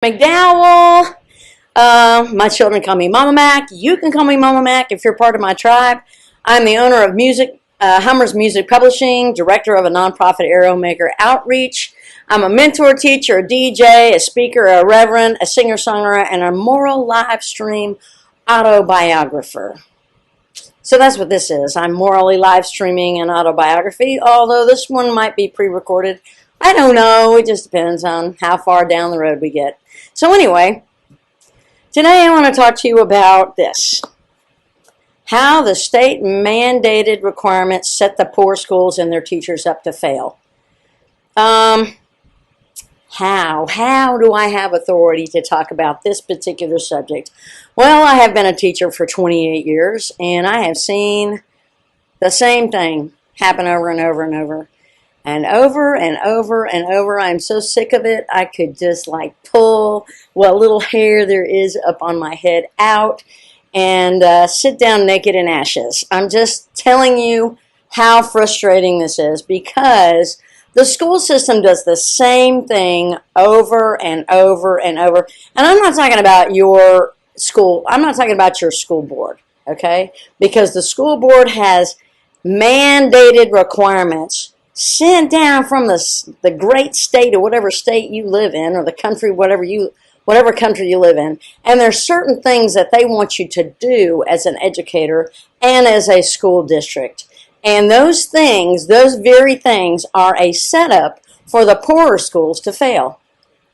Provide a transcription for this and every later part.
McDowell. My children call me Mama Mac. You can call me Mama Mac if you're part of my tribe. I'm the owner of Hummer's Music Publishing, director of a nonprofit Arrow Maker Outreach. I'm a mentor, teacher, a DJ, a speaker, a reverend, a singer-songwriter, and a moral live stream autobiographer. So that's what this is. I'm morally live streaming an autobiography, although this one might be pre-recorded. I don't know. It just depends on how far down the road we get. So anyway, today I want to talk to you about this. How the state mandated requirements set the poor schools and their teachers up to fail. How do I have authority to talk about this particular subject? Well, I have been a teacher for 28 years, and I have seen the same thing happen over and over and over. And over and over and over. I'm so sick of it, I could just like pull what little hair there is up on my head out and sit down naked in ashes. I'm just telling you how frustrating this is, because the school system does the same thing over and over and over. And I'm not talking about your school. I'm not talking about your school board, okay? Because the school board has mandated requirements sent down from the great state, or whatever state you live in, or the country, whatever country you live in. And there's certain things that they want you to do as an educator and as a school district. And those things, those very things, are a setup for the poorer schools to fail.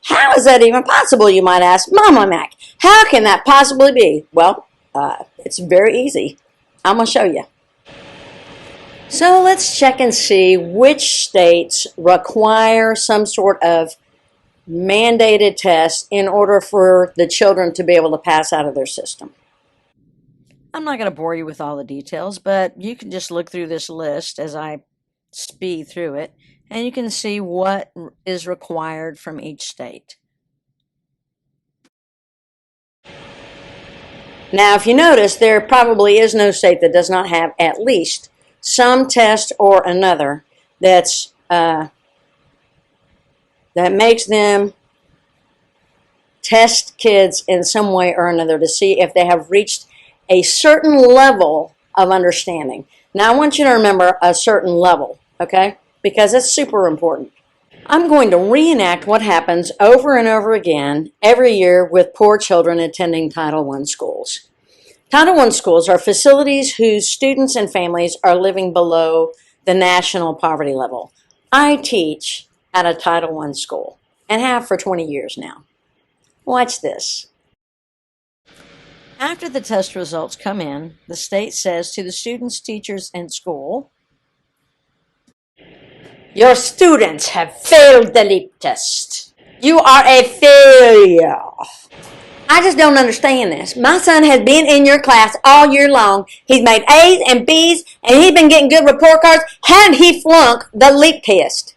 How is that even possible, you might ask? Mama Mac, how can that possibly be? Well, it's very easy. I'm going to show you. So let's check and see which states require some sort of mandated test in order for the children to be able to pass out of their system. I'm not going to bore you with all the details, but you can just look through this list as I speed through it, and you can see what is required from each state. Now, if you notice, there probably is no state that does not have at least some test or another that makes them test kids in some way or another to see if they have reached a certain level of understanding. Now, I want you to remember a certain level, okay? Because it's super important. I'm going to reenact what happens over and over again every year with poor children attending Title I schools. Title I schools are facilities whose students and families are living below the national poverty level. I teach at a Title I school and have for 20 years now. Watch this. After the test results come in, the state says to the students, teachers, and school, "Your students have failed the LEAP test. You are a failure." I just don't understand this. My son has been in your class all year long. He's made A's and B's, and he's been getting good report cards. How did he flunk the LEAP test?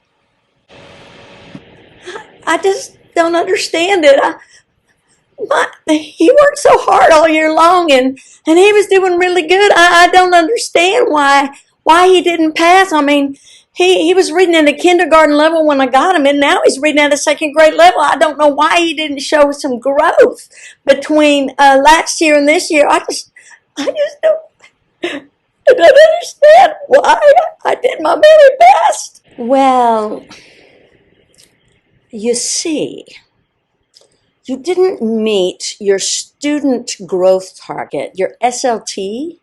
I just don't understand it. He worked so hard all year long, and he was doing really good. I don't understand why he didn't pass. I mean, he was reading at a kindergarten level when I got him, and now he's reading at a second grade level. I don't know why he didn't show some growth between last year and this year. I just don't understand why I did my very best. Well, you see, you didn't meet your student growth target, your SLT,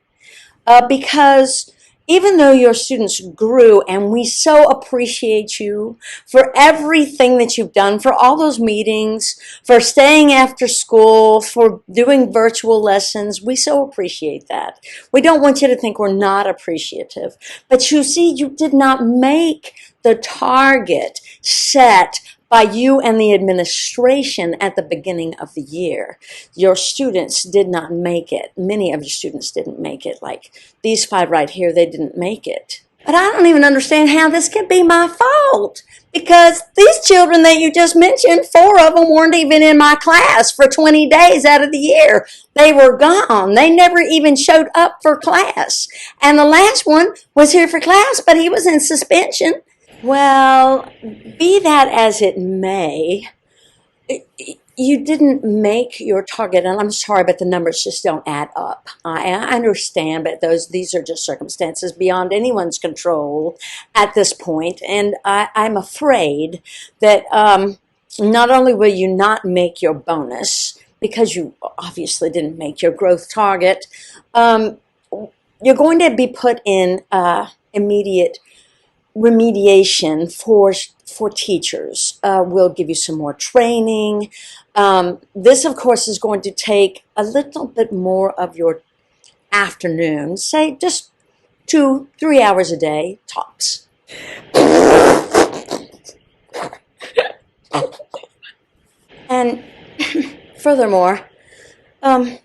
because even though your students grew, and we so appreciate you for everything that you've done, for all those meetings, for staying after school, for doing virtual lessons, we so appreciate that. We don't want you to think we're not appreciative. But you see, you did not make the target set by you and the administration at the beginning of the year. Your students did not make it. Many of your students didn't make it. Like these 5 right here, they didn't make it. But I don't even understand how this could be my fault, because these children that you just mentioned, 4 of them weren't even in my class for 20 days out of the year. They were gone. They never even showed up for class. And the last one was here for class, but he was in suspension. Well, be that as it may, you didn't make your target, and I'm sorry, but the numbers just don't add up. I understand, but these are just circumstances beyond anyone's control at this point, and I'm afraid that not only will you not make your bonus because you obviously didn't make your growth target, um, you're going to be put in immediate remediation for teachers. We'll give you some more training. This, of course, is going to take a little bit more of your afternoon, say just 2-3 hours a day, tops. And furthermore, um,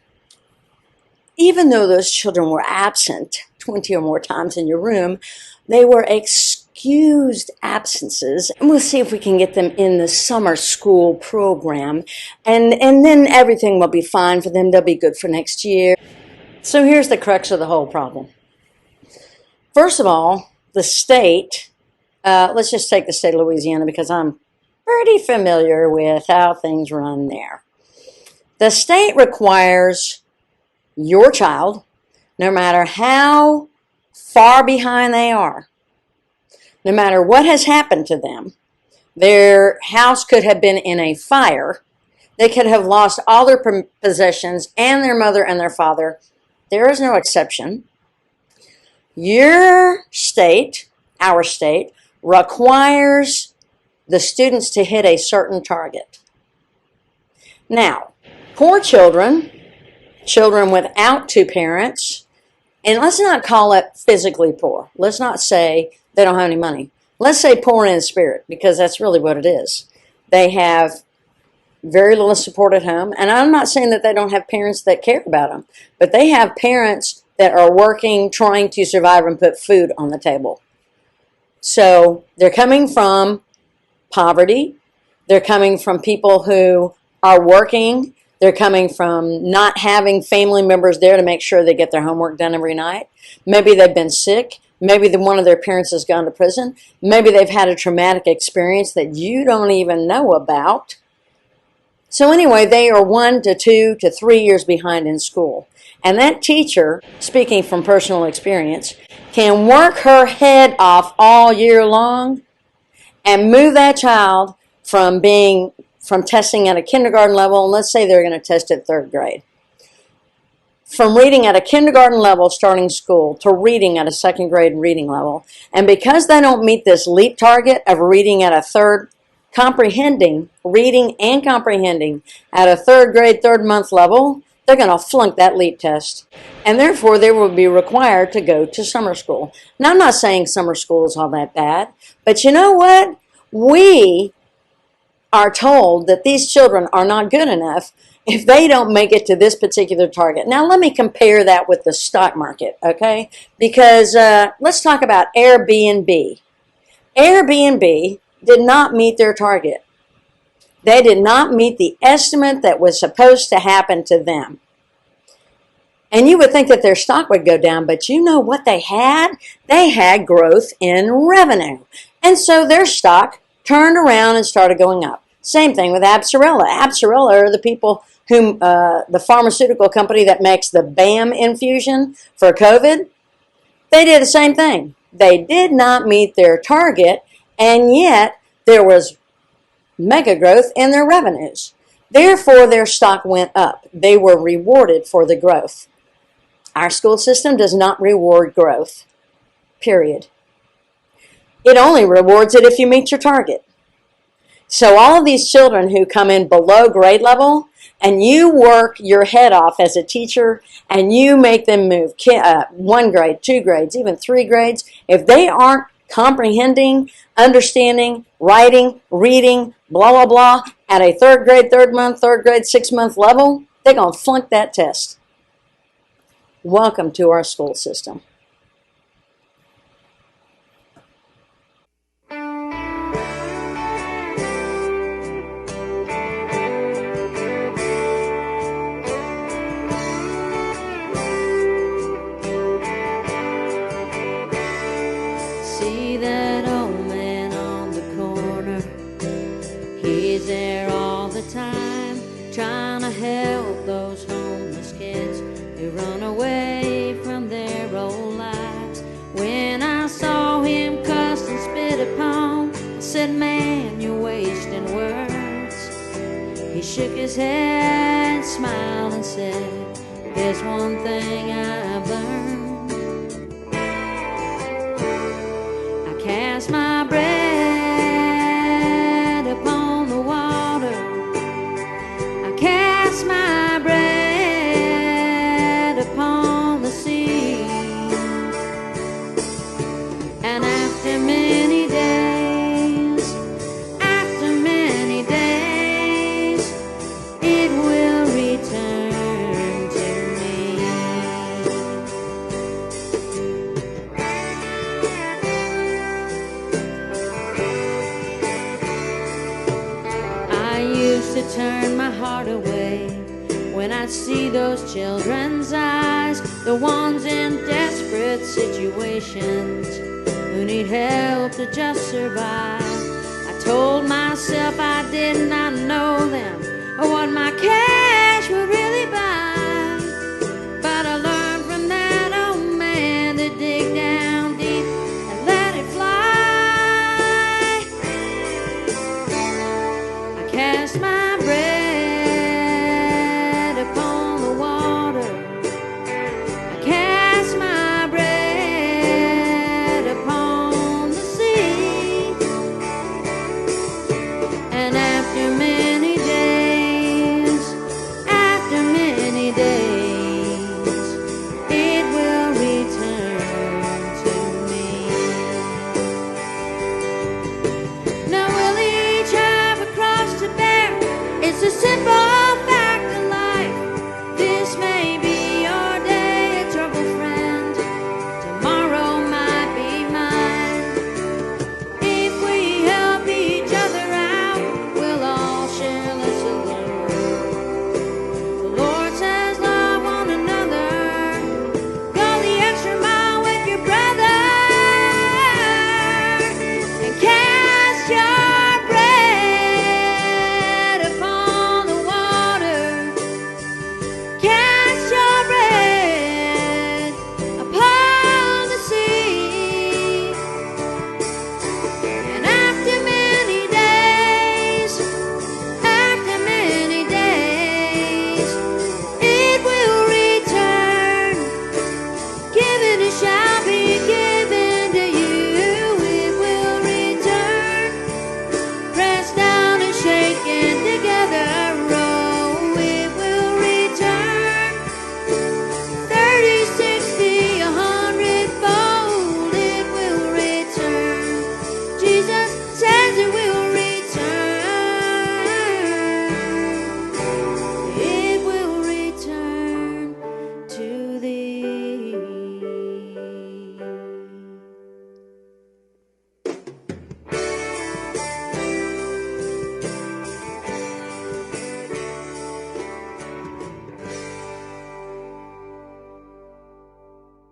even though those children were absent 20 or more times in your room, they were excused absences, and we'll see if we can get them in the summer school program, and then everything will be fine for them. They'll be good for next year. So here's the crux of the whole problem. First of all, the state, let's just take the state of Louisiana because I'm pretty familiar with how things run there. The state requires your child, no matter how far behind they are, no matter what has happened to them, their house could have been in a fire, they could have lost all their possessions and their mother and their father. There is no exception. Your state, our state, requires the students to hit a certain target. Now, poor children without two parents, and let's not call it physically poor. Let's not say they don't have any money. Let's say poor in spirit, because that's really what it is. They have very little support at home, and I'm not saying that they don't have parents that care about them, but they have parents that are working, trying to survive and put food on the table. So they're coming from poverty. They're coming from people who are working. They're coming from not having family members there to make sure they get their homework done every night. Maybe they've been sick. Maybe one of their parents has gone to prison. Maybe they've had a traumatic experience that you don't even know about. So anyway, they are 1 to 2 to 3 years behind in school. And that teacher, speaking from personal experience, can work her head off all year long and move that child from testing at a kindergarten level, and let's say they're going to test at 3rd grade. From reading at a kindergarten level starting school to reading at a 2nd grade reading level. And because they don't meet this LEAP target of reading at a 3rd, reading and comprehending at a 3rd grade, 3rd month level, they're going to flunk that LEAP test. And therefore, they will be required to go to summer school. Now, I'm not saying summer school is all that bad, but you know what? We are told that these children are not good enough if they don't make it to this particular target. Now, let me compare that with the stock market, okay? Because let's talk about Airbnb. Airbnb did not meet their target. They did not meet the estimate that was supposed to happen to them. And you would think that their stock would go down, but you know what they had? They had growth in revenue. And so their stock turned around and started going up. Same thing with Absorella. Absorella are the people whom the pharmaceutical company that makes the BAM infusion for COVID. They did the same thing. They did not meet their target, and yet there was mega growth in their revenues. Therefore, their stock went up. They were rewarded for the growth. Our school system does not reward growth, period. It only rewards it if you meet your target. So all of these children who come in below grade level, and you work your head off as a teacher, and you make them move 1 grade, 2 grades, even 3 grades, if they aren't comprehending, understanding, writing, reading, blah, blah, blah, at a 3rd grade, 3rd month, 3rd grade, 6th month level, they're going to flunk that test. Welcome to our school system. See that old man on the corner, he's there all the time. trying to help those homeless kids who run away from their old lives. When I saw him cussed and spit upon, I said, man, you're wasting words. He shook his head, smiled and said, there's one thing I've learned. I cast my bread upon the water. I cast my bread upon the sea. And after many days, it will return to me. I used to turn my heart away when I'd see those children's eyes, the ones in desperate situations who need help to just survive. I told myself I did not know them,